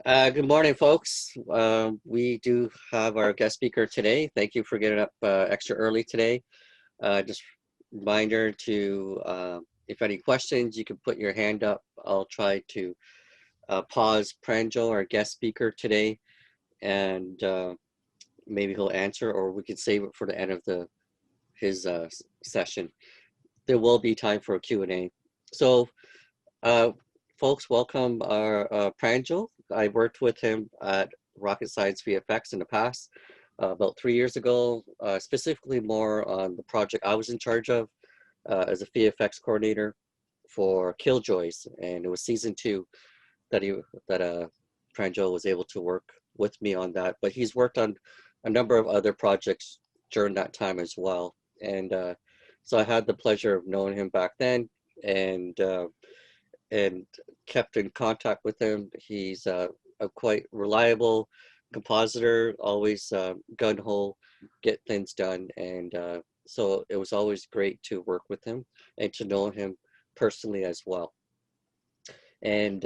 Good morning, folks. We do have our guest speaker today. Thank you for getting up extra early today. Just reminder to, if any questions, you can put your hand up. I'll try to pause Pranjal, our guest speaker today, and maybe he'll answer, or we can save it for the end of his session. There will be time for a Q&A. So, uh, folks, welcome our Pranjal. I worked with him at Rocket Science VFX in the past, about 3 years ago, specifically more on the project I was in charge of as a VFX coordinator for Killjoys, and it was season two that Pranjal was able to work with me on that. But he's worked on a number of other projects during that time as well, and so I had the pleasure of knowing him back then, and and kept in contact with him. He's a quite reliable compositor, always gun ho, get things done, and so it was always great to work with him and to know him personally as well. And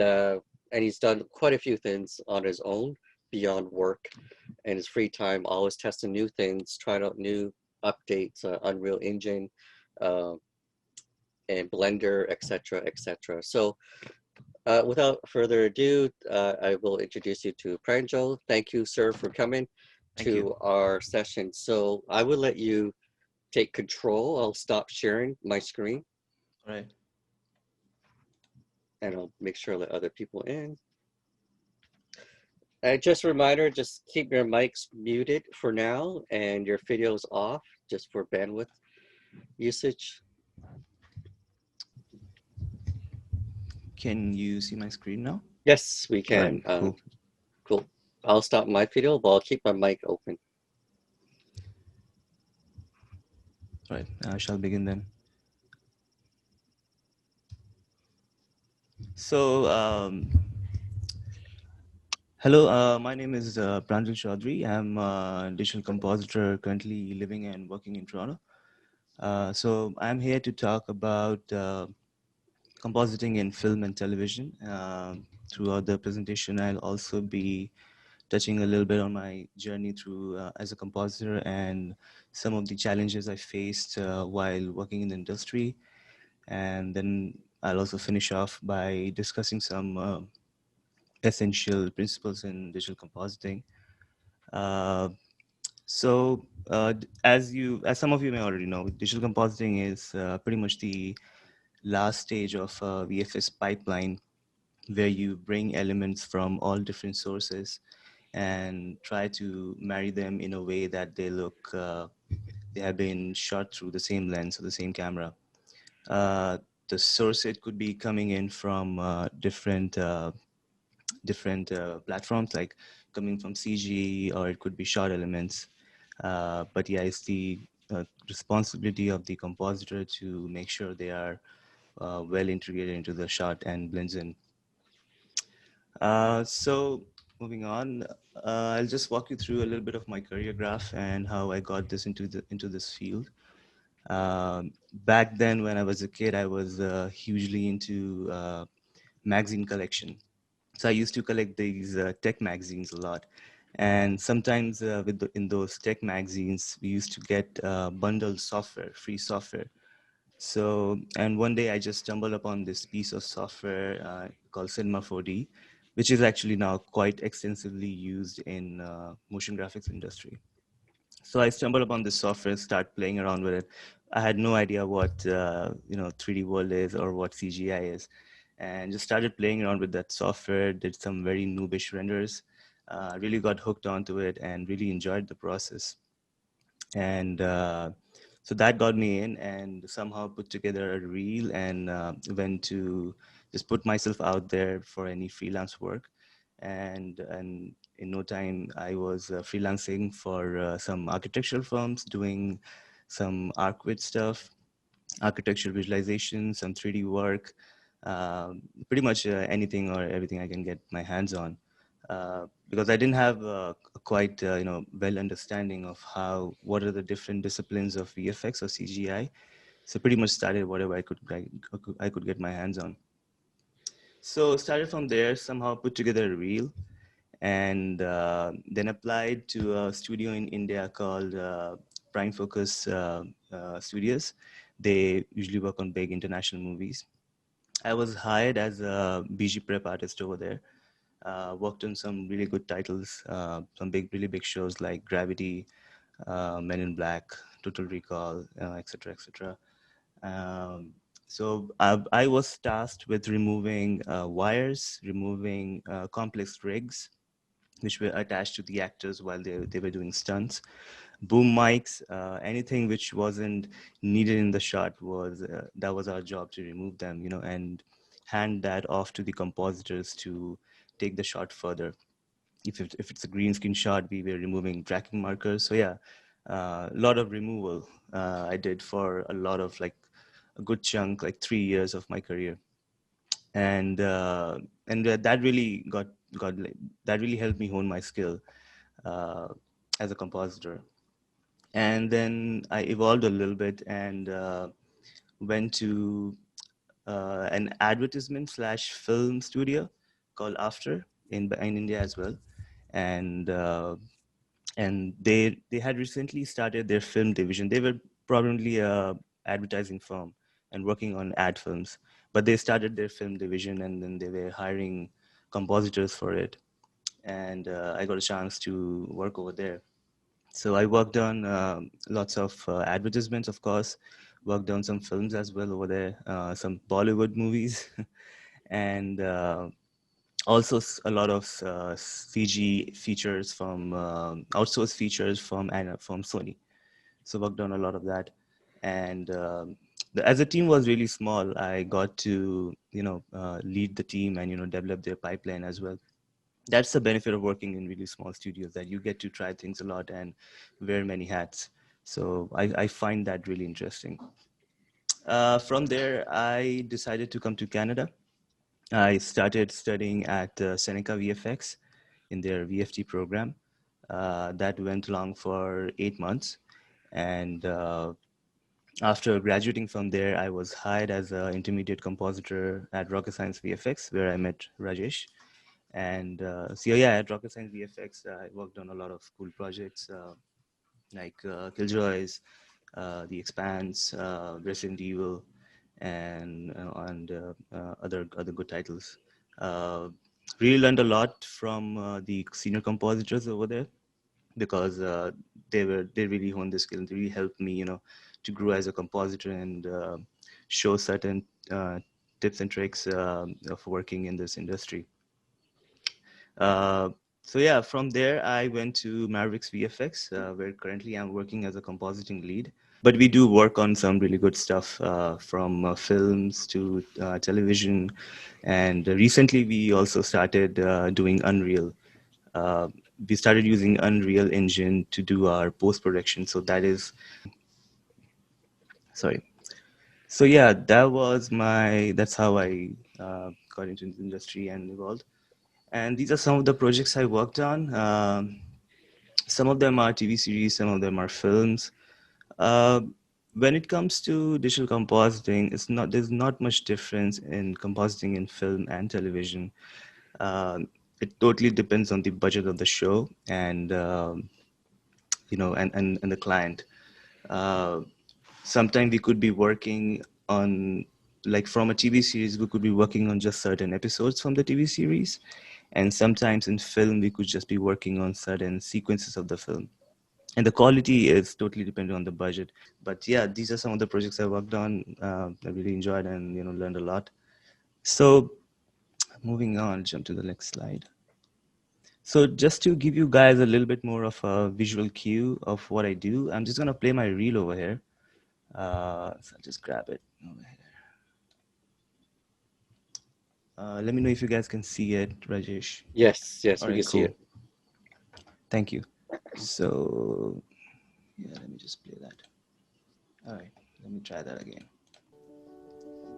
he's done quite a few things on his own beyond work and his free time, always testing new things, trying out new updates, Unreal Engine, uh, and Blender, etc., etc. So without further ado, I will introduce you to Pranjal. Thank you, sir, for coming Thank you. to our session. So I will let you take control. I'll stop sharing my screen All right. and I'll make sure I let other people in. Just a reminder, just keep your mics muted for now and your videos off just for bandwidth usage. Can you see my screen now? Yes, we All right. can. Cool. Cool. I'll stop my video, but I'll keep my mic open. All right. I shall begin then. So, hello. My name is Pranjal Chaudhary. I'm a digital compositor currently living and working in Toronto. So, I'm here to talk about compositing in film and television. Throughout the presentation, I'll also be touching a little bit on my journey through as a compositor and some of the challenges I faced while working in the industry. And then I'll also finish off by discussing some essential principles in digital compositing. Uh, as some of you may already know, digital compositing is pretty much the last stage of VFS pipeline where you bring elements from all different sources and try to marry them in a way that they have been shot through the same lens or the same camera. Uh, the source, it could be coming in from different platforms, like coming from CG, or it could be shot elements. But yeah, it's the responsibility of the compositor to make sure they are well integrated into the shot and blends in. So moving on, I'll just walk you through a little bit of my career graph and how I got this into this field. Back then, when I was a kid, I was hugely into magazine collection. So I used to collect these tech magazines a lot, and sometimes in those tech magazines, we used to get bundled software, free software. So, and one day I just stumbled upon this piece of software called Cinema 4D, which is actually now quite extensively used in motion graphics industry. So I stumbled upon this software, start playing around with it. I had no idea what 3D World is or what CGI is, and just started playing around with that software. Did some very noobish renders. Really got hooked onto it and really enjoyed the process. And so that got me in, and somehow put together a reel and went to just put myself out there for any freelance work. And in no time, I was freelancing for some architectural firms, doing some ArcWid stuff, architectural visualization, some 3D work, pretty much anything or everything I can get my hands on. Because I didn't have a quite well understanding of what are the different disciplines of VFX or CGI. So pretty much started whatever I could get my hands on. So started from there, somehow put together a reel. and then applied to a studio in India called Prime Focus Studios. They usually work on big international movies. I was hired as a BG prep artist over there. Worked on some really good titles, some really big shows like Gravity, Men in Black, Total Recall, etc., etc. Um, I was tasked with removing wires, removing complex rigs, which were attached to the actors while they were doing stunts. Boom mics, anything which wasn't needed in the shot was that was our job to remove them, and hand that off to the compositors to take the shot further. If it's a green screen shot, we were removing tracking markers. So yeah, a lot of removal I did for a lot of like a good chunk, like 3 years of my career, and that really got like, that really helped me hone my skill uh, as a compositor. And then I evolved a little bit and went to an advertisement slash film studio called After in India as well, and they had recently started their film division. They were probably a advertising firm and working on ad films, but they started their film division and then they were hiring compositors for it. And I got a chance to work over there. So I worked on lots of advertisements, of course, worked on some films as well over there, some Bollywood movies, and also a lot of CG features from outsourced features from Sony. So worked on a lot of that, and as the team was really small, I got to lead the team and develop their pipeline as well. That's the benefit of working in really small studios, that you get to try things a lot and wear many hats. So I find that really interesting. From there, I decided to come to Canada. I started studying at Seneca VFX in their VFT program. That went along for 8 months. And after graduating from there, I was hired as an intermediate compositor at Rocket Science VFX, where I met Rajesh. And so yeah, at Rocket Science VFX, I worked on a lot of cool projects like Killjoys, The Expanse, Resident Evil, and other good titles. Uh, really learned a lot from the senior compositors over there because they really honed the skill and they really helped me, to grow as a compositor and show certain tips and tricks of working in this industry. Uh, so yeah, from there I went to Mavericks VFX, where currently I'm working as a compositing lead. But we do work on some really good stuff, from films to television, and recently we also started doing Unreal. Uh, we started using Unreal Engine to do our post production. So that is sorry. So yeah, that's how I got into the industry and evolved. And these are some of the projects I worked on. Some of them are TV series, some of them are films. Uh, when it comes to digital compositing, there's not much difference in compositing in film and television. It totally depends on the budget of the show and and the client. Uh, Sometimes we could be working on, like from a TV series, we could be working on just certain episodes from the TV series, and sometimes in film we could just be working on certain sequences of the film, and the quality is totally dependent on the budget. But yeah, these are some of the projects I worked on. I really enjoyed and learned a lot. So moving on, jump to the next slide. So just to give you guys a little bit more of a visual cue of what I do, I'm just gonna play my reel over here. So I'll just grab it over here. Let me know if you guys can see it, Rajesh. Yes, yes, All we can right, see cool. it. Thank you. So yeah, let me just play that. All right, let me try that again.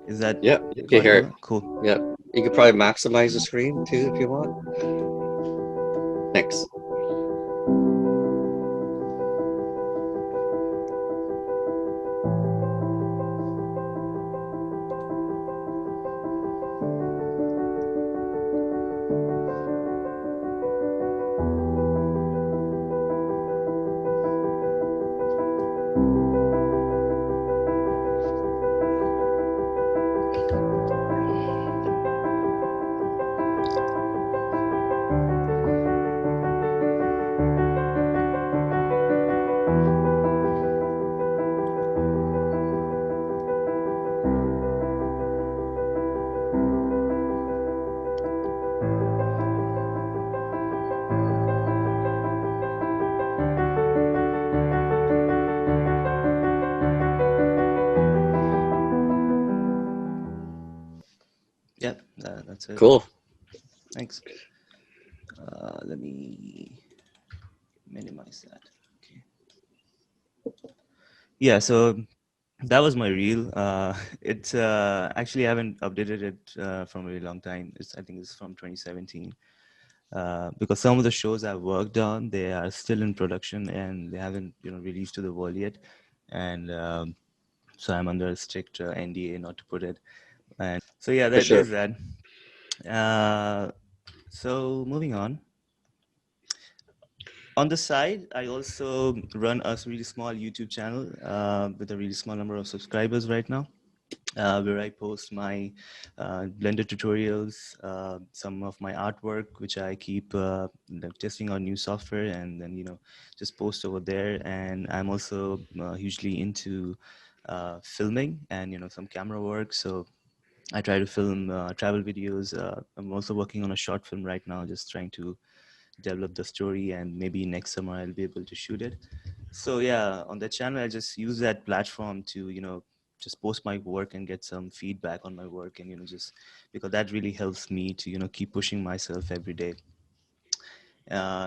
Is that Yep, you can hear audible it. now? Cool. Yep. You could probably maximize the screen too if you want. Thanks. that's it. Cool. Thanks. Let me minimize that. Okay. Yeah, so that was my reel. It's actually I haven't updated it from a really long time. I think it's from 2017. Because some of the shows I've worked on, they are still in production and they haven't, released to the world yet. And so I'm under a strict NDA not to put it. And so yeah, For sure. there's that. Uh, so moving on. On the side, I also run a really small YouTube channel with a really small number of subscribers right now, where I post my Blender tutorials, some of my artwork, which I keep testing on new software, and then just post over there. And I'm also hugely into filming and some camera work. So I try to film travel videos. I'm also working on a short film right now, just trying to develop the story, and maybe next summer I'll be able to shoot it. So yeah, on that channel I just use that platform to just post my work and get some feedback on my work, and just because that really helps me to keep pushing myself every day.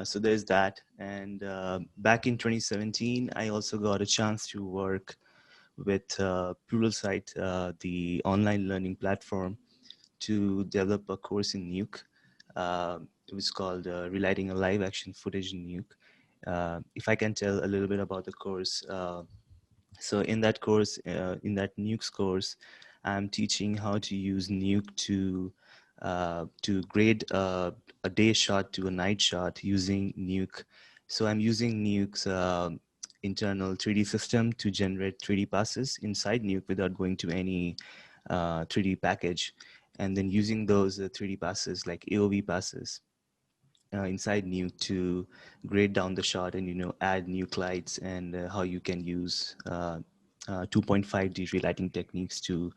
So there's that. And back in 2017 I also got a chance to work with Pluralsight, the online learning platform, to develop a course in Nuke. It was called Relighting a Live Action Footage in Nuke. If I can tell a little bit about the course. So in that course, in that Nuke's course, I'm teaching how to use Nuke to grade a day shot to a night shot using Nuke. So I'm using Nuke's internal 3D system to generate 3D passes inside Nuke without going to any 3D package, and then using those 3D passes like AOV passes inside Nuke to grade down the shot, and add Nuke lights, and how you can use 2.5D relighting techniques to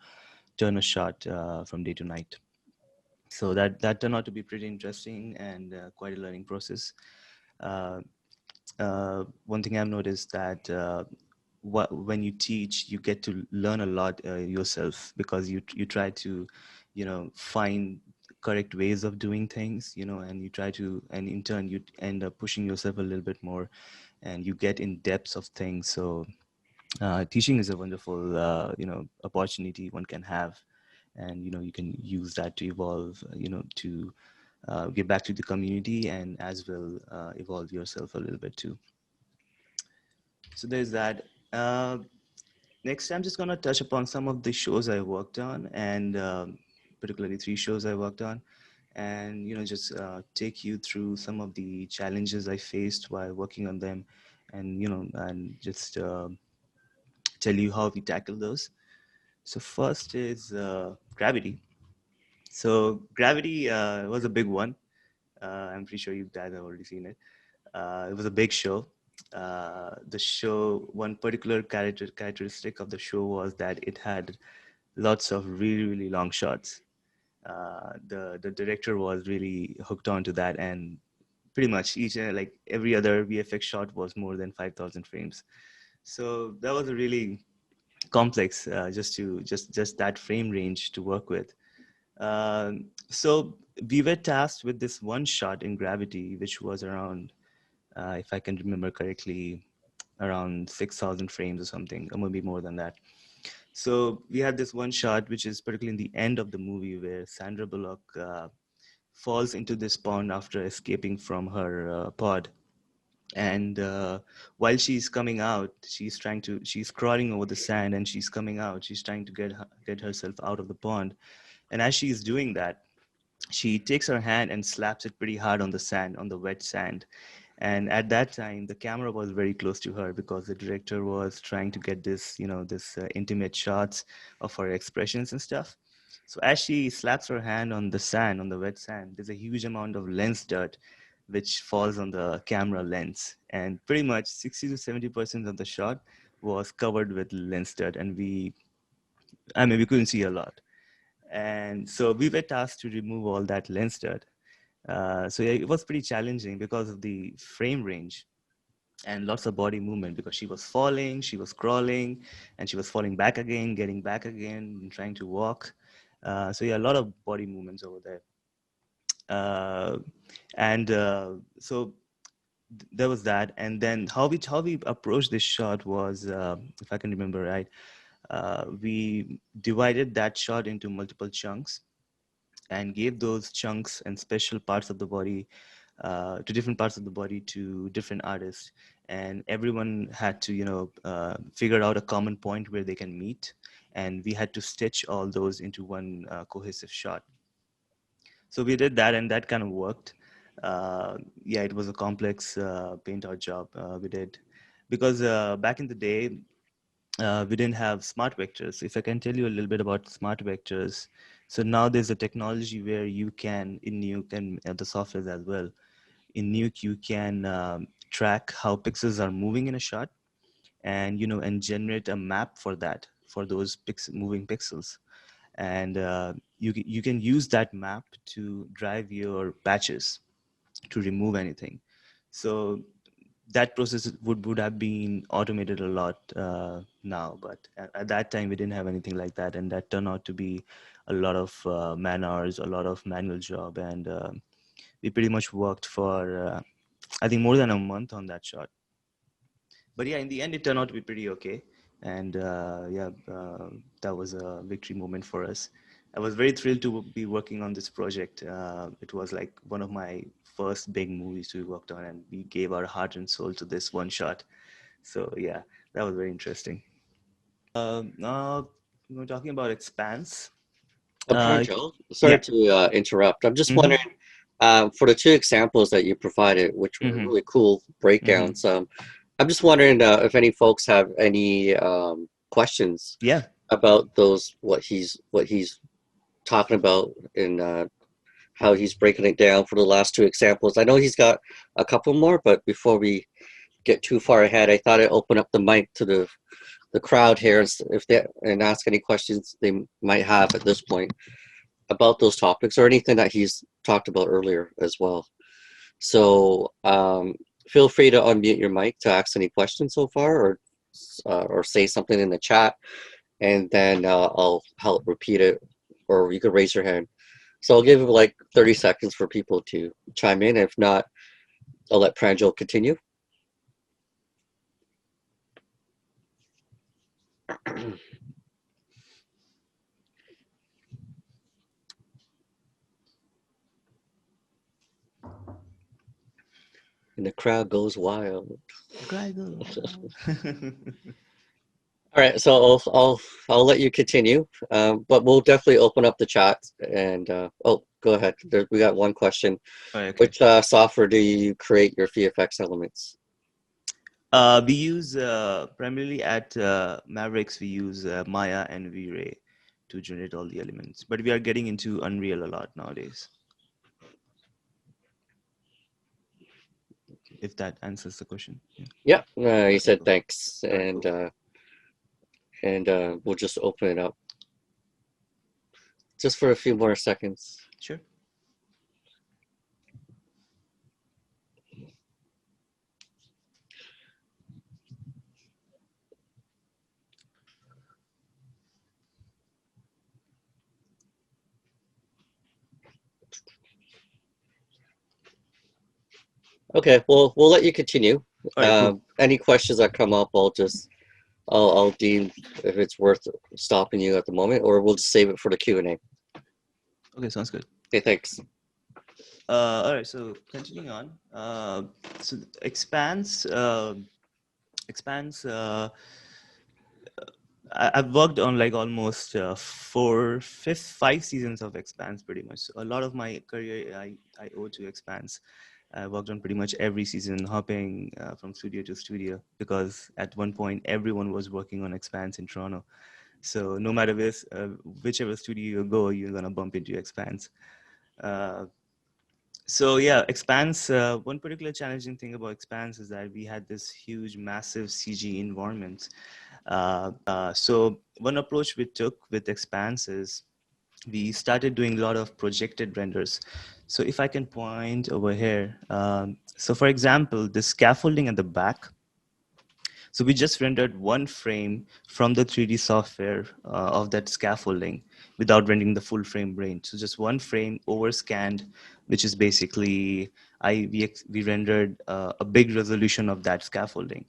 turn a shot from day to night. So that turned out to be pretty interesting and quite a learning process. Uh, One thing I've noticed that when you teach, you get to learn a lot yourself, because you try to, find correct ways of doing things, and you try to, and in turn you end up pushing yourself a little bit more, and you get in depths of things. So teaching is a wonderful, opportunity one can have, and you can use that to evolve, to give back to the community, and as well evolve yourself a little bit too. So there's that. Next, I'm just going to touch upon some of the shows I worked on, and particularly 3 shows I worked on, and just take you through some of the challenges I faced while working on them, and and just tell you how we tackle those. So first is Gravity. So Gravity was a big one. I'm pretty sure you guys have already seen it. It was a big show. The show, one particular characteristic of the show was that it had lots of really, really long shots. The director was really hooked on to that, and pretty much each like every other VFX shot was more than 5,000 frames. So that was a really complex, just that frame range to work with. So we were tasked with this one shot in Gravity, which was around, if I can remember correctly, around 6,000 frames or something, or maybe more than that. So we had this one shot, which is particularly in the end of the movie, where Sandra Bullock falls into this pond after escaping from her pod. And while she's coming out, she's crawling over the sand, and she's coming out. She's trying to get herself out of the pond. And as she's doing that, she takes her hand and slaps it pretty hard on the sand, on the wet sand. And at that time, the camera was very close to her, because the director was trying to get this, this intimate shots of her expressions and stuff. So as she slaps her hand on the sand, on the wet sand, there's a huge amount of lens dirt which falls on the camera lens. And pretty much 60 to 70% of the shot was covered with lens dirt. And we couldn't see a lot. And so we were tasked to remove all that lens dirt. So yeah, it was pretty challenging because of the frame range and lots of body movement, because she was falling, she was crawling, and she was falling back again, getting back again, and trying to walk. So yeah, a lot of body movements over there. Uh, and so there was that. And then how we approached this shot was, if I can remember right, we divided that shot into multiple chunks and gave those chunks and special parts of the body to different parts of the body to different artists, and everyone had to figure out a common point where they can meet, and we had to stitch all those into one cohesive shot. So we did that, and that kind of worked. Yeah, it was a complex paint out job we did, because back in the day we didn't have smart vectors. If I can tell you a little bit about smart vectors, so now there's a technology where you can, in Nuke and the software as well, in Nuke you can track how pixels are moving in a shot, and and generate a map for that, for those moving pixels, and you can use that map to drive your patches to remove anything. So that process would have been automated a lot now, but at that time we didn't have anything like that, and that turned out to be a lot of man hours, a lot of manual job, and we pretty much worked for I think more than a month on that shot. But yeah, in the end it turned out to be pretty okay, and that was a victory moment for us. I was very thrilled to be working on this project. It was like one of my first big movies we worked on, and we gave our heart and soul to this one shot. So yeah, that was very interesting. Now we're talking about Expanse. Uh, Pranjal, sorry yeah. to interrupt. I'm just Mm-hmm. wondering, for the two examples that you provided, which were Mm-hmm. really cool Mm-hmm. breakdowns, I'm just wondering if any folks have any questions Yeah. about those, what he's talking about in how he's breaking it down for the last two examples. I know he's got a couple more, but before we get too far ahead, I thought I'd open up the mic to the crowd here, if they and ask any questions they might have at this point about those topics or anything that he's talked about earlier as well. So feel free to unmute your mic to ask any questions so far, or say something in the chat, and then I'll help repeat it, or you could raise your hand. So I'll give it like 30 seconds for people to chime in. If not, I'll let Pranjal continue. And the crowd goes wild. All right, so I'll let you continue, but we'll definitely open up the chat. And oh, go ahead. We got one question. Oh, okay. Which software do you create your VFX elements? We use primarily at Mavericks, we use Maya and V-Ray to generate all the elements. But we are getting into Unreal a lot nowadays, if that answers the question. Yeah, you Okay, said cool. thanks, All right, and cool. we'll just open it up just for a few more seconds. Sure. Okay, well, we'll let you continue. All right, cool. Any questions that come up, I'll deem if it's worth stopping you at the moment, or we'll just save it for the Q&A. Okay, sounds good. Okay, thanks. All right, so continuing on. So Expanse, Expanse. I've worked on like almost five seasons of Expanse, pretty much. So a lot of my career I owe to Expanse. I worked on pretty much every season, hopping from studio to studio, because at one point everyone was working on Expanse in Toronto. So no matter whichever studio you go, you're gonna bump into Expanse. Uh, so yeah, Expanse. One particular challenging thing about Expanse is that we had this huge, massive CG environment. So one approach we took with Expanse is we started doing a lot of projected renders. So if I can point over here, so for example, the scaffolding at the back. So we just rendered one frame from the 3D software of that scaffolding without rendering the full frame range. So just one frame overscanned, which is basically we rendered a big resolution of that scaffolding.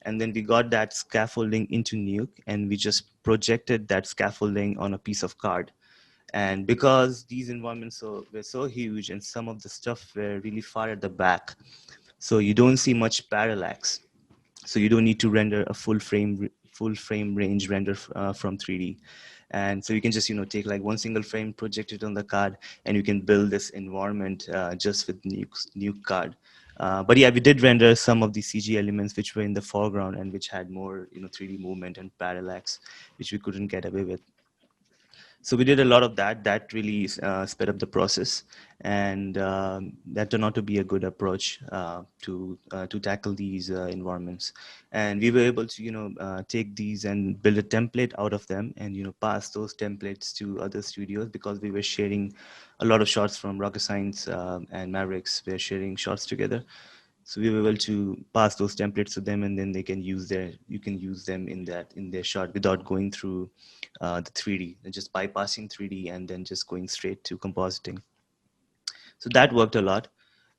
And then we got that scaffolding into Nuke, and we just projected that scaffolding on a piece of card. And because these environments were so huge and some of the stuff were really far at the back, so you don't see much parallax, so you don't need to render a full frame range render from 3D. And so you can just take like one single frame, project it on the card, and you can build this environment just with nuke card. But yeah, we did render some of the CG elements which were in the foreground and which had more 3D movement and parallax, which we couldn't get away with. So we did a lot of that. That really sped up the process, and that turned out to be a good approach to tackle these environments. And we were able to take these and build a template out of them, and pass those templates to other studios, because we were sharing a lot of shots from Rocket Science and Mavericks. We're sharing shots together, so we were able to pass those templates to them, and then you can use them in their shot without going through the 3D, and just bypassing 3D and then just going straight to compositing. So that worked a lot.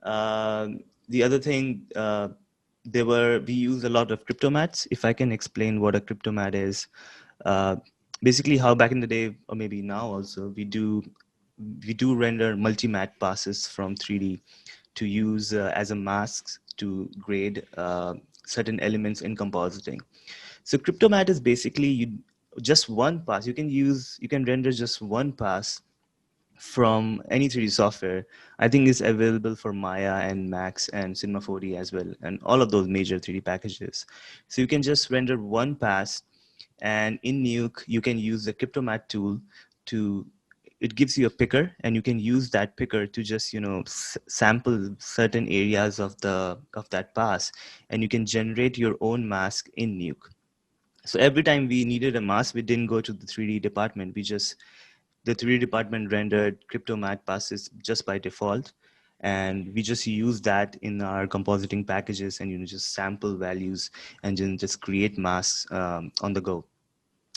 The other thing, we use a lot of cryptomats. If I can explain what a cryptomat is, uh, basically how back in the day, or maybe now also, we do render multi-mat passes from 3D to use as a mask to grade certain elements in compositing. So cryptomat is basically just one pass. You can render just one pass from any 3D software. I think it's available for Maya and Max and Cinema 4D as well, and all of those major 3D packages. So you can just render one pass, and in Nuke you can use the cryptomat tool to it gives you a picker, and you can use that picker to just sample certain areas of that pass, and you can generate your own mask in Nuke. So every time we needed a mask, we didn't go to the 3D department. The 3D department rendered cryptomat passes just by default, and we just use that in our compositing packages, and just sample values and then just create masks on the go.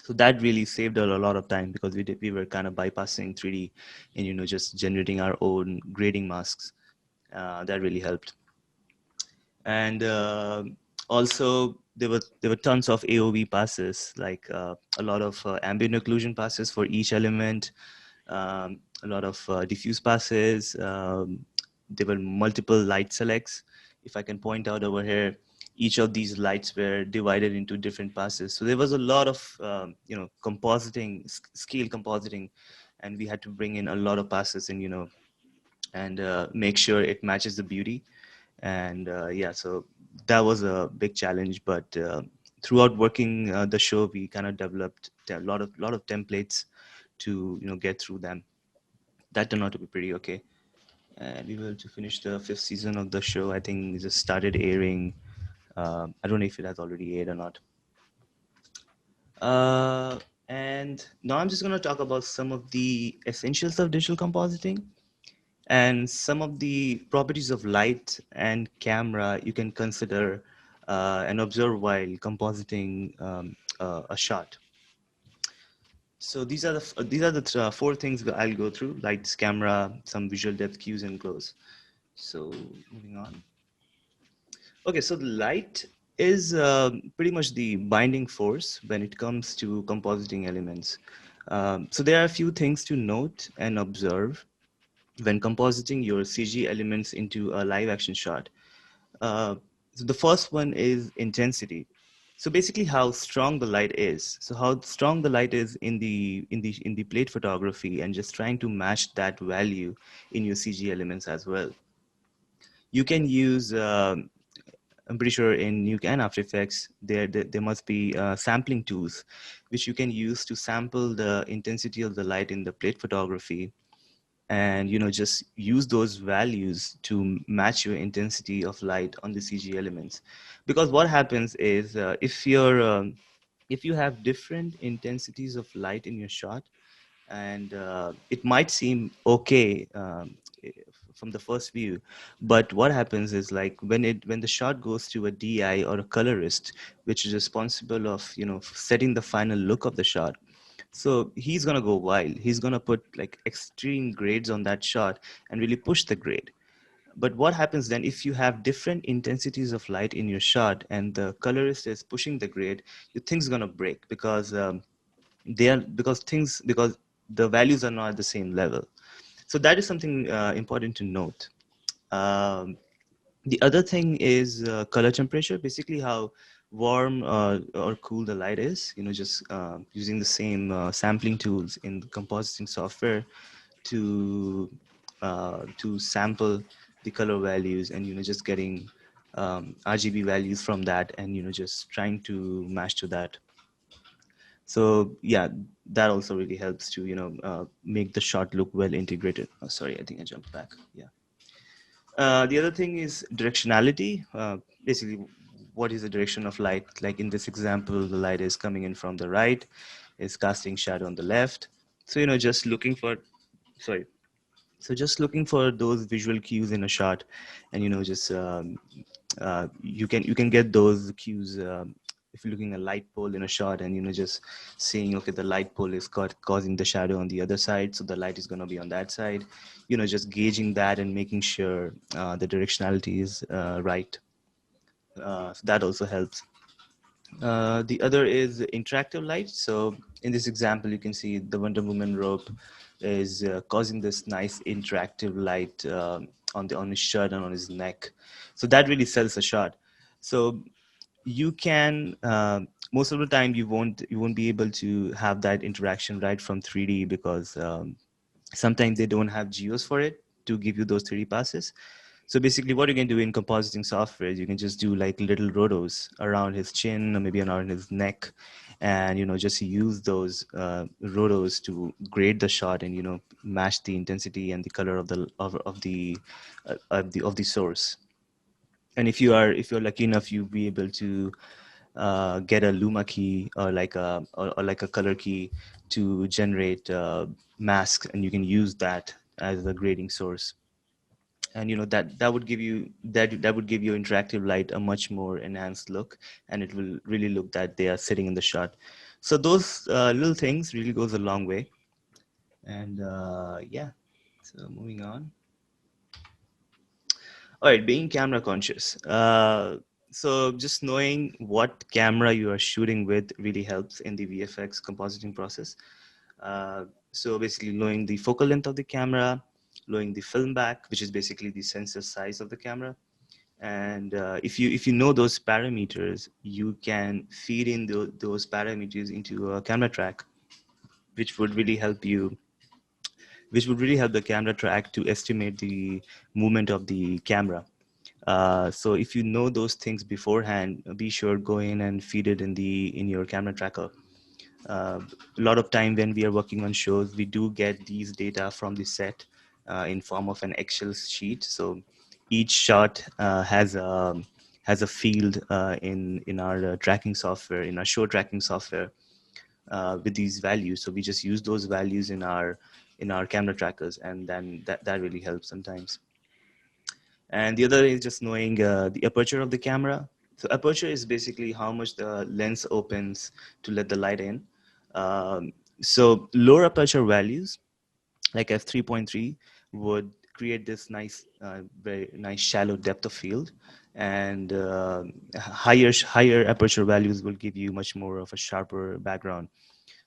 So that really saved a lot of time, because we were kind of bypassing 3D and just generating our own grading masks. That really helped. And also there were tons of AOV passes, like a lot of ambient occlusion passes for each element, a lot of diffuse passes. There were multiple light selects. If I can point out over here, each of these lights were divided into different passes. So there was a lot of compositing, scale compositing, and we had to bring in a lot of passes, and make sure it matches the beauty. And yeah, so that was a big challenge. But throughout working the show, we kind of developed a lot of templates to get through them. That turned out to be pretty okay. And we were able to finish the fifth season of the show. I think it just started airing. I don't know if it has already aired or not. Uh, and now I'm just going to talk about some of the essentials of digital compositing and some of the properties of light and camera you can consider and observe while compositing a shot. So these are the four things that I'll go through: lights, camera, some visual depth cues, and glows. So moving on. Okay, so the light is pretty much the binding force when it comes to compositing elements. So there are a few things to note and observe when compositing your CG elements into a live action shot. Uh, so the first one is intensity. So basically, how strong the light is. So how strong the light is in the plate photography, and just trying to match that value in your CG elements as well. You can use. I'm pretty sure in Nuke and After Effects, there must be sampling tools, which you can use to sample the intensity of the light in the plate photography, and just use those values to match your intensity of light on the CG elements. Because what happens is, if you have different intensities of light in your shot, and it might seem okay from the first view. But what happens is, like, when the shot goes to a DI or a colorist, which is responsible of, setting the final look of the shot. So he's gonna go wild. He's gonna put like extreme grades on that shot and really push the grade. But what happens then if you have different intensities of light in your shot and the colorist is pushing the grade? Your thing's gonna break because because the values are not at the same level. So that is something important to note. Um, the other thing is color temperature, basically how warm or cool the light is. Just using the same sampling tools in the compositing software to sample the color values, and just getting RGB values from that, and just trying to match to that. So yeah, that also really helps to make the shot look well integrated. Oh, sorry, I think I jumped back. Yeah. The other thing is directionality. Basically, what is the direction of light? Like in this example, the light is coming in from the right, is casting shadow on the left. So just looking for, sorry, so just looking for those visual cues in a shot, and just you can get those cues if you're looking at a light pole in a shot, and just seeing, okay, the light pole is causing the shadow on the other side, so the light is going to be on that side. Just gauging that and making sure the directionality is right. So that also helps. The other is interactive light. So in this example, you can see the Wonder Woman robe is causing this nice interactive light on his shirt and on his neck. So that really sells a shot. So you can most of the time you won't be able to have that interaction right from 3D, because sometimes they don't have geos for it to give you those 3D passes. So basically, what you can do in compositing software is you can just do like little rotos around his chin or maybe around his neck, and just use those rotos to grade the shot and match the intensity and the color of the source. And if you're lucky enough, you'll be able to get a luma key or like a color key to generate masks, and you can use that as the grading source. And that would give your interactive light a much more enhanced look, and it will really look that they are sitting in the shot. So those little things really goes a long way. And yeah, so moving on. All right, being camera conscious. So just knowing what camera you are shooting with really helps in the VFX compositing process. So basically knowing the focal length of the camera, knowing the film back, which is basically the sensor size of the camera. And if you know those parameters, you can feed in those parameters into a camera track, which would really help you, which would really help the camera track to estimate the movement of the camera. So if you know those things beforehand, be sure go in and feed it in your camera tracker. A lot of time when we are working on shows, we do get these data from the set in form of an Excel sheet. So each shot has a field in our tracking software, in our show tracking software, with these values. So we just use those values in our camera trackers, and then that really helps sometimes. And the other is just knowing the aperture of the camera. So aperture is basically how much the lens opens to let the light in. Um, so lower aperture values like f3.3 would create this nice, very nice shallow depth of field, and higher aperture values will give you much more of a sharper background.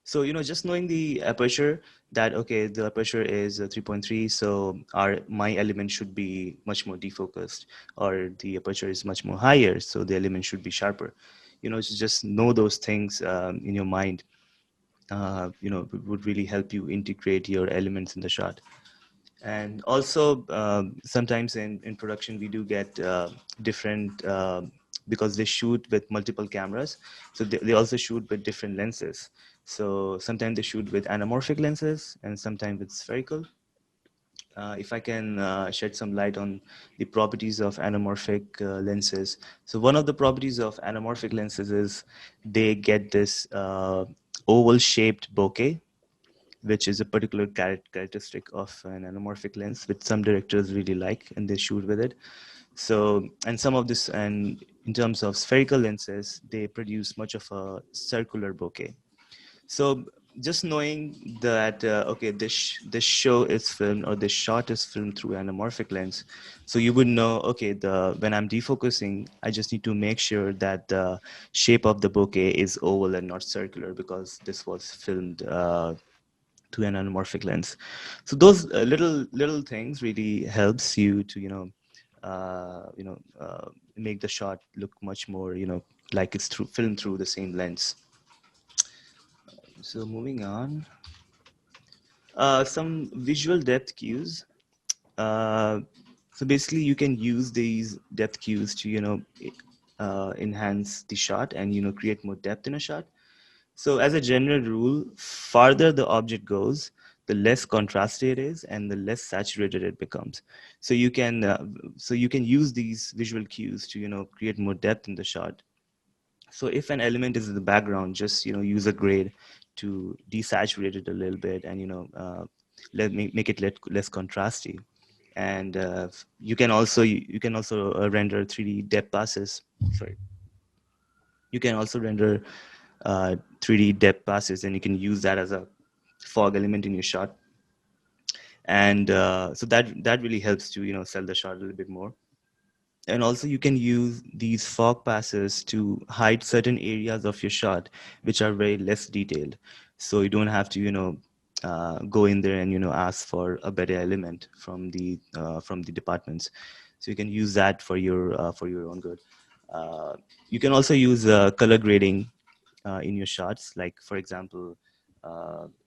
So just knowing the aperture, that okay, the aperture is 3.3, so my element should be much more defocused, or the aperture is much more higher, so the element should be sharper. Just know those things in your mind. Would really help you integrate your elements in the shot. And also sometimes in production we do get different, because they shoot with multiple cameras, so they also shoot with different lenses. So sometimes they shoot with anamorphic lenses and sometimes with spherical. If I can shed some light on the properties of anamorphic lenses. So one of the properties of anamorphic lenses is they get this oval shaped bokeh. which is a particular characteristic of an anamorphic lens, which some directors really like and they shoot with it. So, and some of this, and in terms of spherical lenses, they produce much of a circular bokeh. So just knowing that okay, this show is filmed or this shot is filmed through anamorphic lens, so you would know, okay, the when I'm defocusing, I just need to make sure that the shape of the bokeh is oval and not circular because this was filmed through an anamorphic lens. So those little things really helps you to make the shot look much more like it's through filmed through the same lens. So moving on. Some visual depth cues. Uh, so basically, you can use these depth cues to enhance the shot and create more depth in a shot. So as a general rule, farther the object goes, the less contrasty it is, and the less saturated it becomes. So you can use these visual cues to create more depth in the shot. So if an element is in the background, just use a grade to desaturate it a little bit and make it less contrasty. And you can also render 3D depth passes. Sorry, you can also render 3D depth passes, and you can use that as a fog element in your shot. And so that really helps to sell the shot a little bit more. And also you can use these fog passes to hide certain areas of your shot which are very less detailed, so you don't have to go in there and ask for a better element from the departments. So you can use that for your own good. uh, you can also use color grading in your shots. Like for example,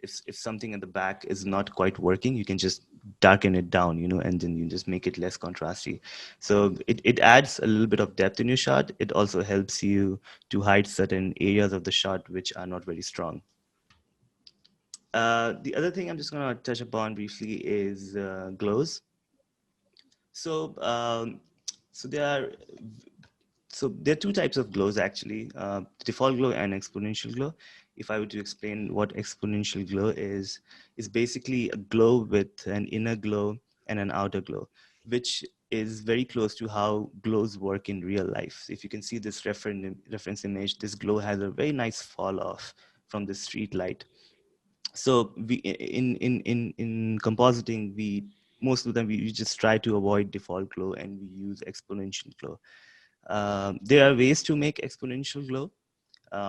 if something in the back is not quite working, you can just darken it down, and then you just make it less contrasty. So it adds a little bit of depth in your shot. It also helps you to hide certain areas of the shot which are not very strong. The other thing I'm just going to touch upon briefly is glows. So so there are there are two types of glows actually, default glow and exponential glow. If I were to explain what exponential glow is basically a glow with an inner glow and an outer glow, which is very close to how glows work in real life. If you can see this reference image, this glow has a very nice fall off from the street light. So we in compositing, we most of the time we just try to avoid default glow and we use exponential glow. There are ways to make exponential glow.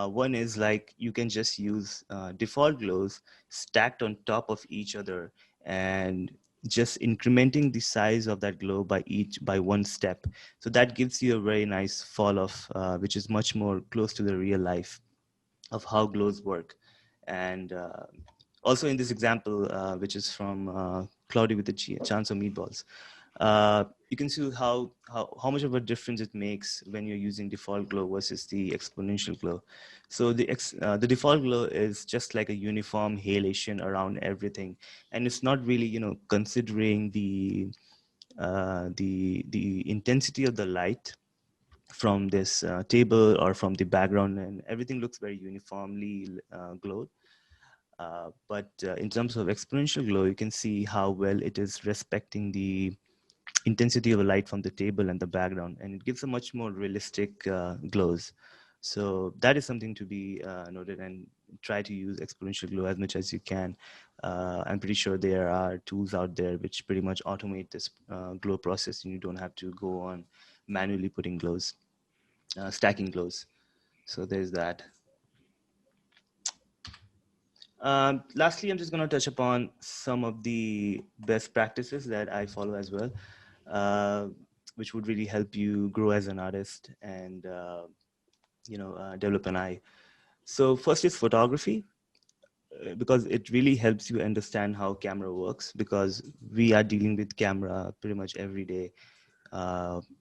One is like you can just use default glows stacked on top of each other and just incrementing the size of that glow by one step. So that gives you a very nice fall off, which is much more close to the real life of how glows work. And also in this example, which is from Cloudy with a Chance of Meatballs, you can see how much of a difference it makes when you're using default glow versus the exponential glow. So the default glow is just like a uniform halation around everything, and it's not really considering the intensity of the light from this table or from the background, and everything looks very uniformly glowed. But in terms of exponential glow, you can see how well it is respecting the intensity of the light from the table and the background, and it gives a much more realistic glows. So that is something to be noted, and try to use exponential glow as much as you can. I'm pretty sure there are tools out there which pretty much automate this glow process, and you don't have to go on manually putting glows, stacking glows. So there's that. Lastly, I'm just going to touch upon some of the best practices that I follow as well, uh, which would really help you grow as an artist and develop an eye. So first is photography, because it really helps you understand how camera works, because we are dealing with camera pretty much every day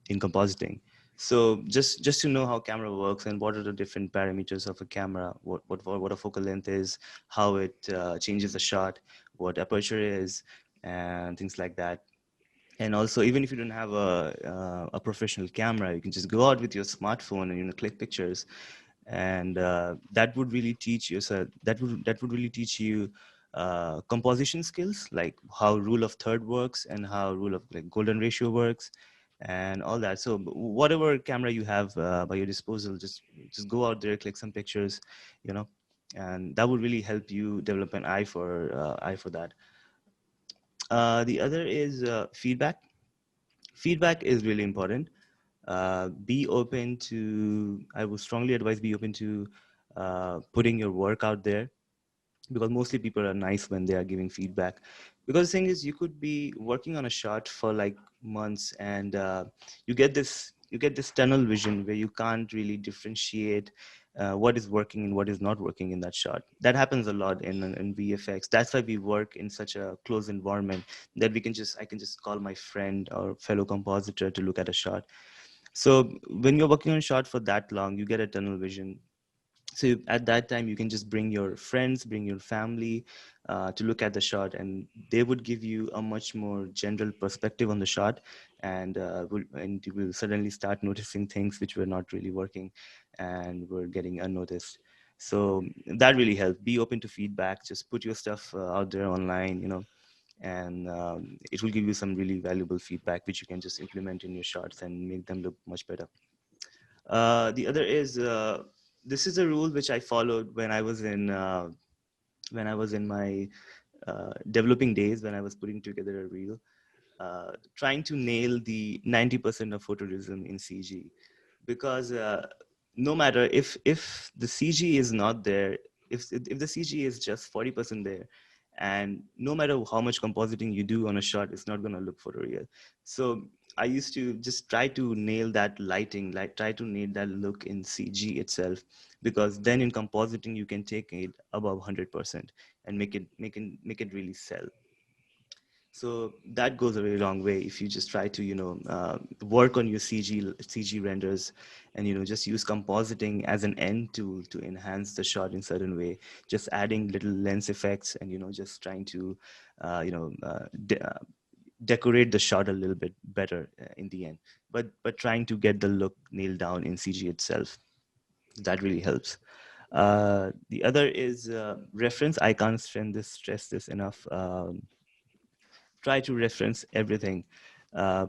in compositing. So just to know how camera works and what are the different parameters of a camera, what a focal length is, how it changes the shot, what aperture is, and things like that. And also, even if you don't have a professional camera, you can just go out with your smartphone and click pictures, and that would really teach you. So that would really teach you composition skills, like how rule of third works and how rule of like golden ratio works and all that. So whatever camera you have by your disposal, just go out there, click some pictures, you know, and that would really help you develop an eye for that. The other is feedback. Feedback is really important. Be open to, I would strongly advise, be open to putting your work out there, because mostly people are nice when they are giving feedback. Because the thing is, you could be working on a shot for like months, and you get this tunnel vision where you can't really differentiate what is working and what is not working in that shot. That happens a lot in VFX. That's why we work in such a close environment, that I can just call my friend or fellow compositor to look at a shot. So when you're working on a shot for that long, you get a tunnel vision. So at that time, you can just bring your friends, bring your family to look at the shot, and they would give you a much more general perspective on the shot, and you will suddenly start noticing things which were not really working and were getting unnoticed. So that really helped. Be open to feedback. Just put your stuff out there online, you know, and it will give you some really valuable feedback which you can just implement in your shots and make them look much better. The other is this is a rule which I followed when I was in my developing days, when I was putting together a reel, trying to nail the 90% of photorealism in CG, because no matter if the CG is not there, if the CG is just 40% there, and no matter how much compositing you do on a shot, it's not going to look photoreal. So I used to just try to nail that lighting, like try to nail that look in CG itself, because then in compositing you can take it above 100% and make it really sell. So that goes a very long way if you just try to, you know, work on your CG renders, and, you know, just use compositing as an end to enhance the shot in certain way, just adding little lens effects, and, you know, just trying to, you know, decorate the shot a little bit better in the end, but trying to get the look nailed down in CG itself. That really helps. The other is reference. I can't stress this enough. Try to reference everything. Uh,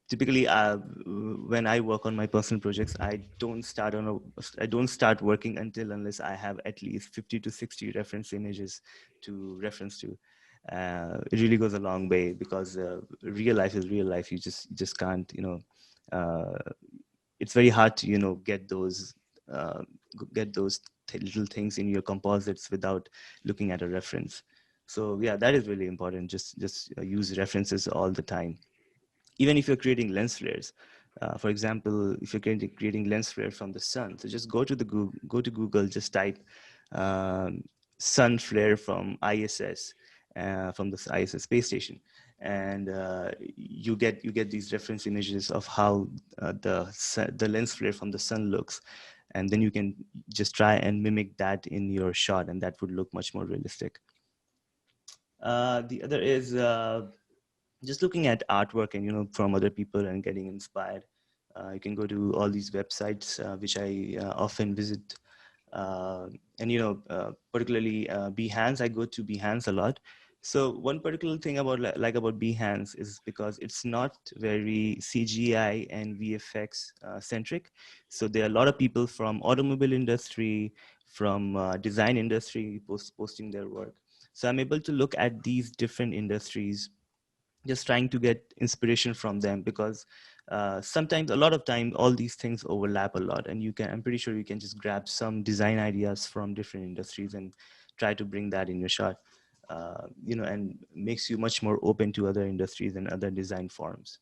Typically, when I work on my personal projects, I don't start working until unless I have at least 50 to 60 reference images to reference to. It really goes a long way, because real life is real life. You just can't, you know, uh, it's very hard to, you know, uh, get those little things in your composites without looking at a reference. So yeah, that is really important. Just use references all the time, even if you're creating lens flares. For example, if you're creating lens flare from the sun, so just go to Google, just type um, sun flare from ISS, from the ISS space station, and you get these reference images of how the lens flare from the sun looks, and then you can just try and mimic that in your shot, and that would look much more realistic. The other is just looking at artwork, and, you know, from other people and getting inspired. You can go to all these websites which I often visit, uh, and, you know, particularly Behance. I go to Behance a lot. So one particular thing about like about Behance is because it's not very CGI and VFX centric. So there are a lot of people from automobile industry, from design industry posting their work. So I'm able to look at these different industries, just trying to get inspiration from them, because sometimes, a lot of time, all these things overlap a lot, and I'm pretty sure you can just grab some design ideas from different industries and try to bring that in your shot, you know, and makes you much more open to other industries and other design forms.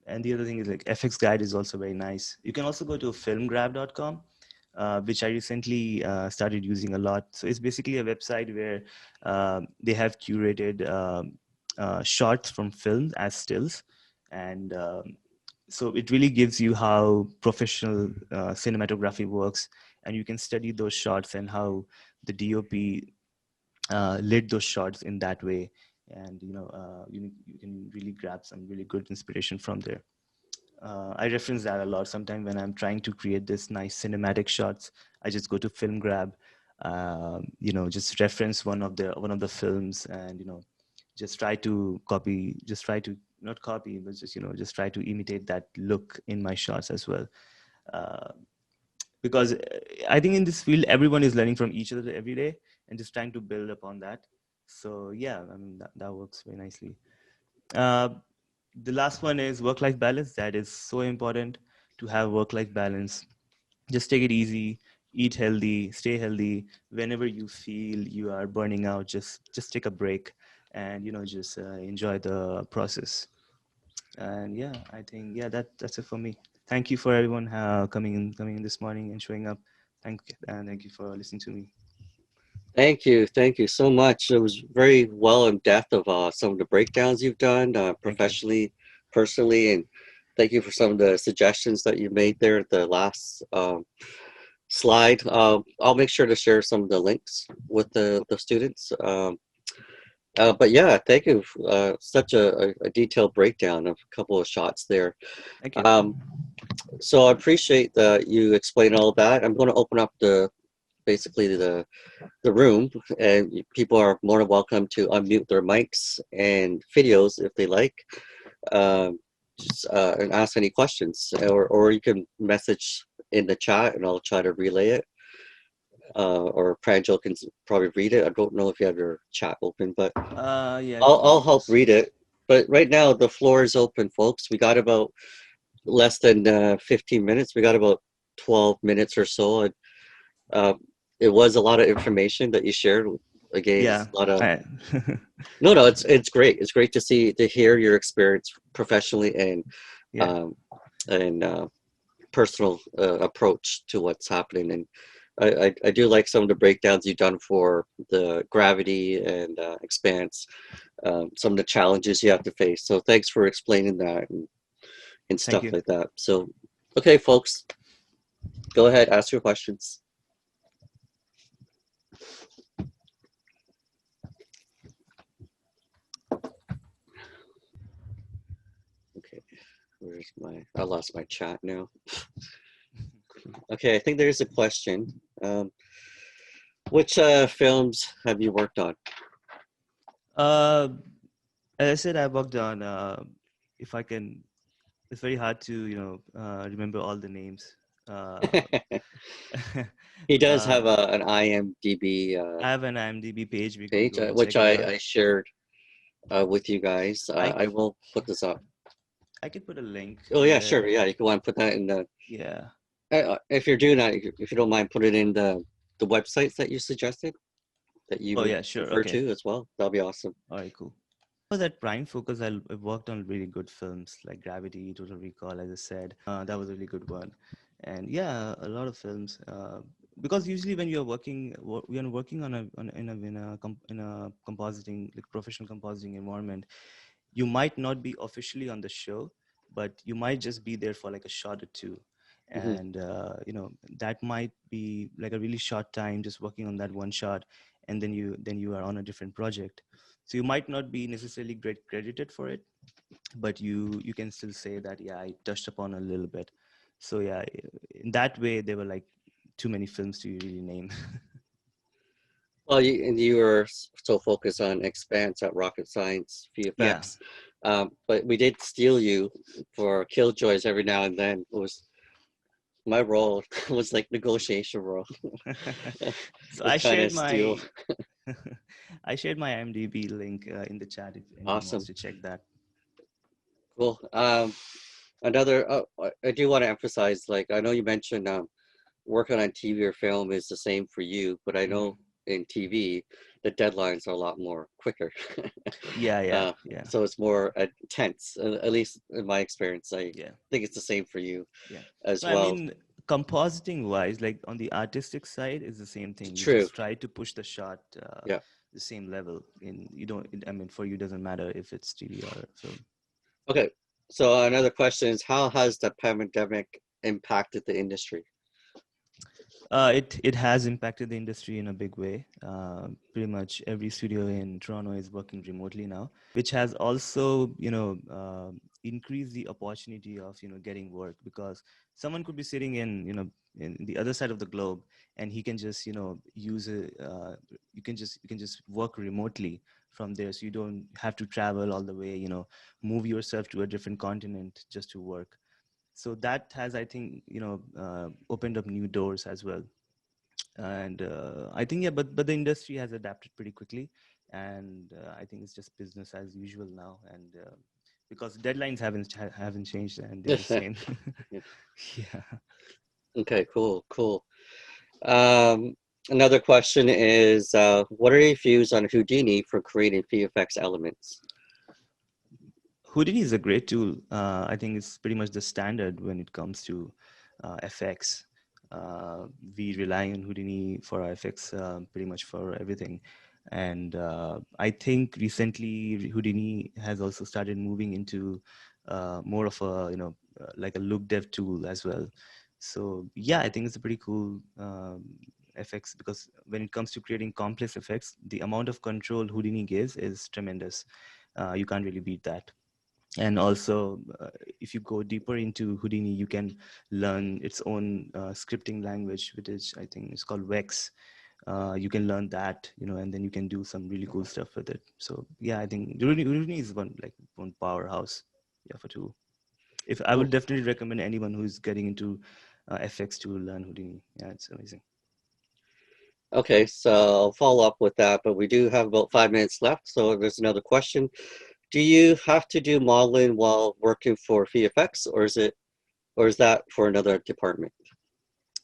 And the other thing is, like, FX Guide is also very nice. You can also go to filmgrab.com, which I recently started using a lot. So it's basically a website where they have curated shots from films as stills. And so it really gives you how professional cinematography works. And you can study those shots and how the DOP lit those shots in that way. And, you know, you can really grab some really good inspiration from there. I reference that a lot. Sometimes when I'm trying to create this nice cinematic shots, I just go to Film Grab. just reference one of the films, and just try to copy, just try to not copy, but just try to imitate that look in my shots as well. Uh, because I think in this field, everyone is learning from each other every day and just trying to build upon that. So yeah, I mean that works very nicely. Uh, the last one is work-life balance. That is so important to have work-life balance. Just take it easy, eat healthy, stay healthy. Whenever you feel you are burning out, just take a break, and just enjoy the process. And yeah, I think yeah, that's it for me. Thank you for everyone coming in this morning and showing up. Thank you for listening to me. Thank you so much. It was very well in depth of some of the breakdowns you've done Thank you. professionally, personally, and thank you for some of the suggestions that you made there at the last slide. I'll make sure to share some of the links with the students. But yeah, thank you. Such a detailed breakdown of a couple of shots there. Thank you. Um, so I appreciate that you explain all that. I'm going to open up basically the room, and people are more than welcome to unmute their mics and videos if they like, um, and ask any questions, or you can message in the chat, and I'll try to relay it. Or Pranjal can probably read it. I don't know if you have your chat open, but Yeah, I can I'll read help this. read it. But right now the floor is open, folks. We got about less than 15 minutes. We got about 12 minutes or so. And, uh, it was a lot of information that you shared. Again, Yeah. it's a lot of I, no, it's great. It's great to hear your experience professionally yeah. um, and personal approach to what's happening. And I do like some of the breakdowns you've done for the gravity and expanse, some of the challenges you have to face. So thanks for explaining that and Thank stuff you. like that. So, okay, folks, go ahead, ask your questions. Okay, I lost my chat now. Okay, I think there's a question. Um, which films have you worked on? Uh, as I said, I worked on. If I can, it's very hard to remember all the names. Uh, He does uh, have an IMDb I have an IMDb page. We can page, go and which check it out. I shared with you guys. I I will put this up. I can put a link Oh yeah, there. sure. Yeah, you can want to put that in the. Yeah. If you're doing that, if you don't mind, put it in the websites that you suggested that you Oh yeah, sure. refer Okay. to as well. That'll be awesome. All right, cool. Was at Prime Focus, I worked on really good films like Gravity, Total Recall, as I said. That was a really good one. And yeah, a lot of films. Because usually when you're we are working in a compositing, like professional compositing environment, you might not be officially on the show, but you might just be there for like a shot or two. Hmm. And that might be like a really short time just working on that one shot, and then you are on a different project. So you might not be necessarily great credited for it, but you can still say that yeah, I touched upon a little bit. So yeah, in that way there were like too many films to really name. Well, you were so focused on Expanse at Rocket Science Yeah. VFX, but we did steal you for Killjoys every now and then. It was my role was like negotiation role. So Was I kind shared of steal. my I shared my IMDb link in the chat if anyone wants Awesome. to check that. Cool. Another, I do want to emphasize, like, I know you mentioned working on TV or film is the same for you, but I Hmm. know in TV, the deadlines are a lot more quicker. Yeah, yeah, uh, yeah, so it's more intense, at least in my experience. I yeah, think it's the same for you yeah. as No, I well. mean, compositing wise, like on the artistic side, is the same thing. You True. just try to push the shot Yeah. the same level. In you don't. I mean, for you, doesn't matter if it's TV or film. Okay. So another question is, how has the pandemic impacted the industry? It has impacted the industry in a big way. Pretty much every studio in Toronto is working remotely now, which has also increase the opportunity of getting work, because someone could be sitting in in the other side of the globe, and he can just use a you can just work remotely from there, so you don't have to travel all the way, move yourself to a different continent just to work. So that has, I think, opened up new doors as well. And I think, yeah, but the industry has adapted pretty quickly, and I think it's just business as usual now. And because deadlines haven't changed, and they're the same. Yeah. Yeah. Okay, cool, cool. Um, Another question is, what are your views on Houdini for creating VFX elements? Houdini is a great tool. I think it's pretty much the standard when it comes to FX. We rely on Houdini for our FX pretty much for everything. And I think recently Houdini has also started moving into more of a, like a look dev tool as well. So yeah, I think it's a pretty cool FX, because when it comes to creating complex effects, the amount of control Houdini gives is tremendous. You can't really beat that. And also, if you go deeper into Houdini, you can learn its own scripting language, which is, I think, it's called Vex. You can learn that, and then you can do some really cool stuff with it. So yeah, I think Houdini is one powerhouse, yeah, for tool. If I would Oh, definitely recommend anyone who's getting into FX to learn Houdini. Yeah, it's amazing. okay, so I'll follow up with that, but we do have about 5 minutes left, so there's another question. Do you have to do modeling while working for VFX, or is that for another department?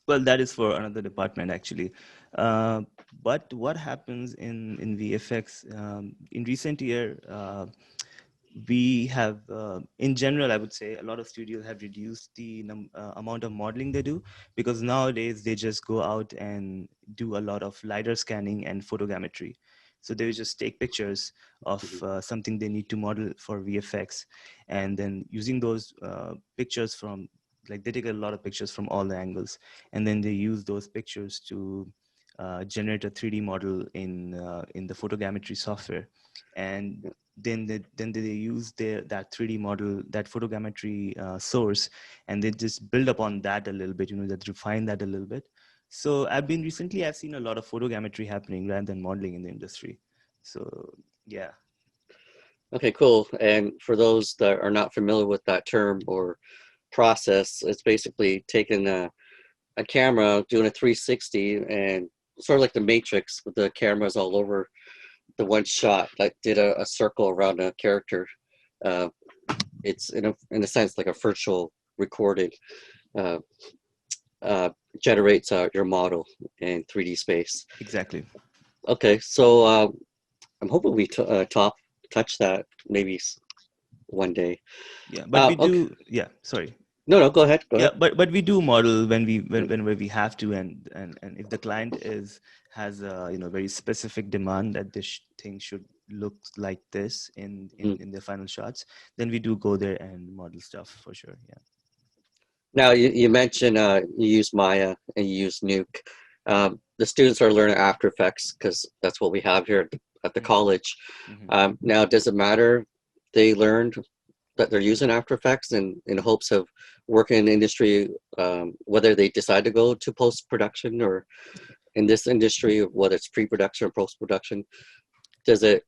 Well, that is for another department actually. Uh, but what happens in VFX in recent year? We have, in general, I would say a lot of studios have reduced the amount of modeling they do, because nowadays they just go out and do a lot of lidar scanning and photogrammetry. So they just take pictures of Mhm. something they need to model for VFX, and then using those pictures from, like, they take a lot of pictures from all the angles, and then they use those pictures to generate a 3D model in the photogrammetry software. And then they use that 3D model, that photogrammetry source, and they just build upon that a little bit, that refine that a little bit. So I've seen a lot of photogrammetry happening rather than modeling in the industry. So yeah. Okay, cool. And for those that are not familiar with that term or process, it's basically taking a camera, doing a 360, and sort of like the Matrix with the cameras all over the one shot, like did a circle around a character. Uh, it's in a sense like a virtual recorded uh, uh, generates your model in 3D space. Exactly. Okay, so I'm hoping we touch that maybe one day. Yeah, but we Okay, do. Yeah, sorry. no, no, go ahead, go Yeah, ahead. but we do model when Mm, whenever we have to, and if the client has a very specific demand that this thing should look like this mm. in the final shots, then we do go there and model stuff for sure. Yeah. Now you mentioned you use Maya and you use Nuke. The students are learning After Effects because that's what we have here at the Hmm. college. Hmm. Now, does it matter they learned that they're using After Effects in hopes of working in the industry, whether they decide to go to post production or in this industry, whether it's pre-production or post-production? Does it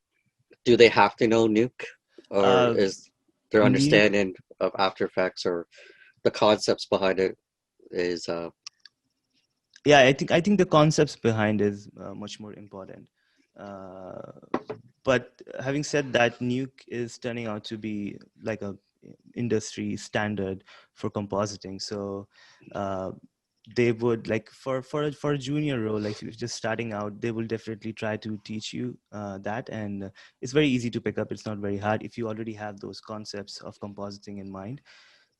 do they have to know Nuke, or Uh, is their Nuke. understanding of After Effects or the concepts behind it is Yeah, I think the concepts behind is much more important. Uh, but having said that, Nuke is turning out to be like a industry standard for compositing. So uh, they would, like, for a junior role, like if you're just starting out, they will definitely try to teach you that, and it's very easy to pick up. It's not very hard if you already have those concepts of compositing in mind.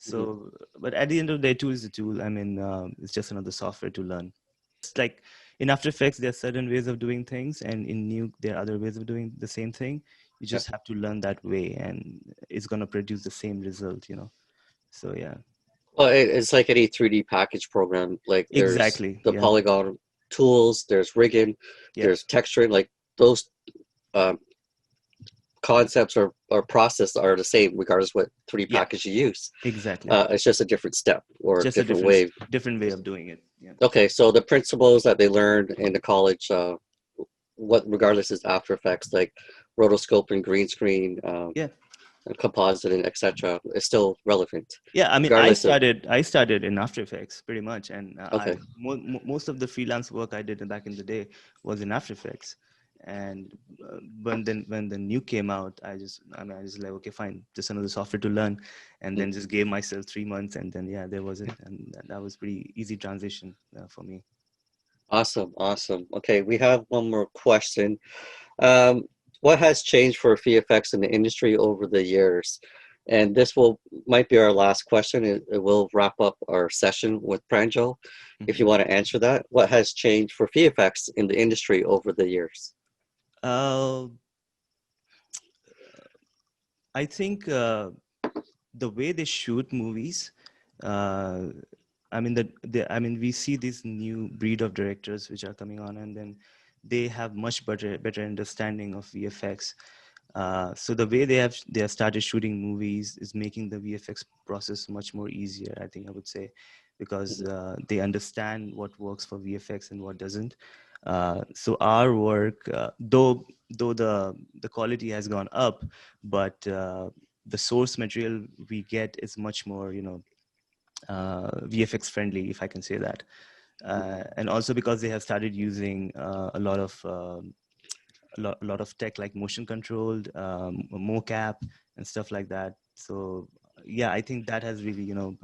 mhm. So, but at the end of the day, tool is a tool. I mean, it's just another software to learn. It's like in After Effects, there are certain ways of doing things, and in Nuke, there are other ways of doing the same thing. You Yeah. just have to learn that way, and it's gonna produce the same result. So yeah, Well, it's like any 3D package program. Like there's exactly. the Yeah, polygon tools, there's rigging, yeah. there's texturing. Like those um, concepts or process are the same regardless what 3D Yeah, package you use. exactly. It's just a different step or Just a different way. different way of doing it. Yeah. Okay, so the principles that they learned in the college, what regardless is After Effects, like rotoscope and green screen, Yeah. and compositing, etc., is still relevant, Yeah, I mean, regardless of. I started in After Effects pretty much, and I Okay. most of the freelance work I did back in the day was in After Effects, and when the new came out, I just like, okay, fine, just another software to learn, and then Mm. just gave myself 3 months, and then yeah, there was it, and that was pretty easy transition for me. Awesome, awesome. Okay, we have one more question. Um, what has changed for VFX in the industry over the years? And this will might be our last question. It will wrap up our session with Pranjal. If Hmm. you want to answer that, what has changed for VFX in the industry over the years? Uh, I think the way they shoot movies. Uh, I mean I mean we see this new breed of directors which are coming on, and then they have much better understanding of VFX. So the way they have started shooting movies is making the VFX process much more easier, I think I would say, because Mhm, they understand what works for VFX and what doesn't. So our work, though the quality has gone up, but the source material we get is much more, VFX friendly, if I can say that. mhm, And also because they have started using a lot of tech like motion controlled, mocap and stuff like that. So yeah, I think that has really, you know,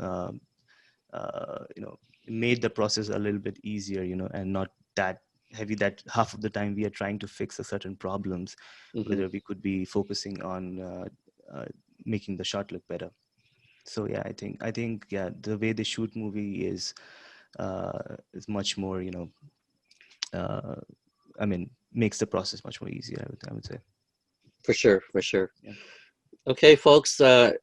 made the process a little bit easier, and not that heavy that half of the time we are trying to fix a certain problems, mhm. whether we could be focusing on making the shot look better. So yeah, I think yeah, the way they shoot movie is much more, uh, I mean, makes the process much more easier, I would say. For sure, for sure. Yeah. Okay, folks,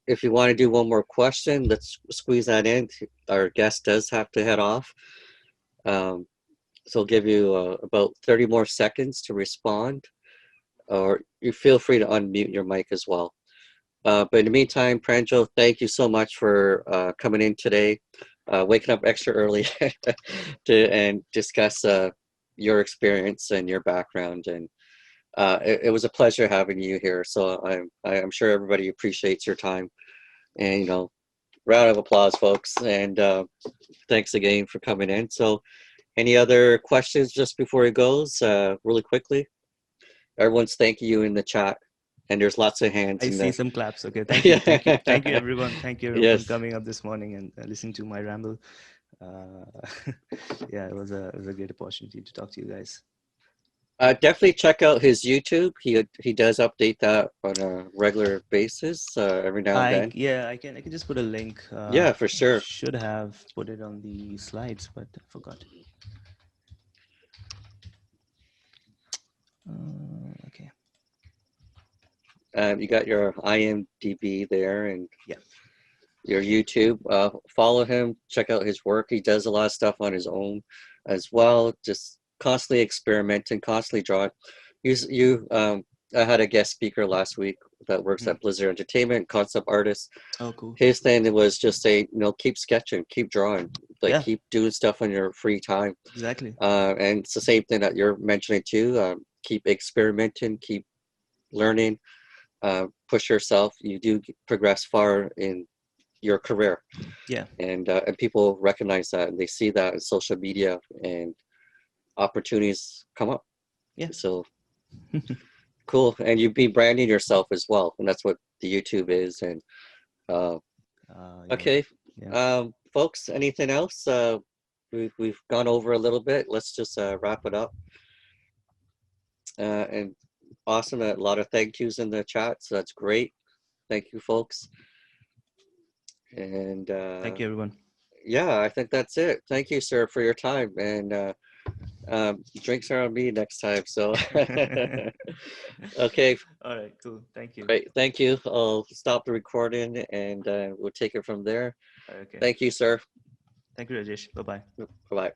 if you want to do one more question, let's squeeze that in. Our guest does have to head off. Um, so I'll give you about 30 more seconds to respond, or you feel free to unmute your mic as well. But in the meantime, Pranjo, thank you so much for coming in today, waking up extra early to and discuss your experience and your background. And it was a pleasure having you here. So I'm sure everybody appreciates your time. And round of applause, folks. And thanks again for coming in. So, any other questions just before it goes, really quickly? Everyone's thanking you in the chat, and there's lots of hands I in see the. some claps. Okay, Yeah. thank you, everyone. Thank you, everyone, Yes. coming up this morning and listening to my ramble. Uh, yeah, it was a great opportunity to talk to you guys. Definitely check out his YouTube. He does update that on a regular basis, every now and then. I can just put a link. Yeah, for sure. Should have put it on the slides, but I forgot. Okay. You got your IMDb there and Yeah. your YouTube. Follow him. Check out his work. He does a lot of stuff on his own as well. Just constantly experimenting, constantly drawing. I had a guest speaker last week that works Mhm. at Blizzard Entertainment, concept artist. Oh, cool. His thing was just say, keep sketching, keep drawing, like Yeah, keep doing stuff on your free time. exactly. And it's the same thing that you're mentioning too. Keep experimenting, keep learning, push yourself. You do progress far in your career, Yeah. and people recognize that and they see that in social media, and opportunities come up. Yeah. So cool, and you be branding yourself as well, and that's what the YouTube is. And uh, Yeah. okay, Yeah. folks, anything else? We've gone over a little bit. Let's just wrap it up. And awesome, a lot of thank yous in the chat, so that's great. Thank you, folks. And Thank you, everyone. yeah, I think that's it. Thank you, sir, for your time. And drinks are on me next time. So, okay, All right. Cool. Thank you. great. Thank you. I'll stop the recording and we'll take it from there. Okay. Thank you, sir. Thank you, Rajesh. Bye bye. Bye bye.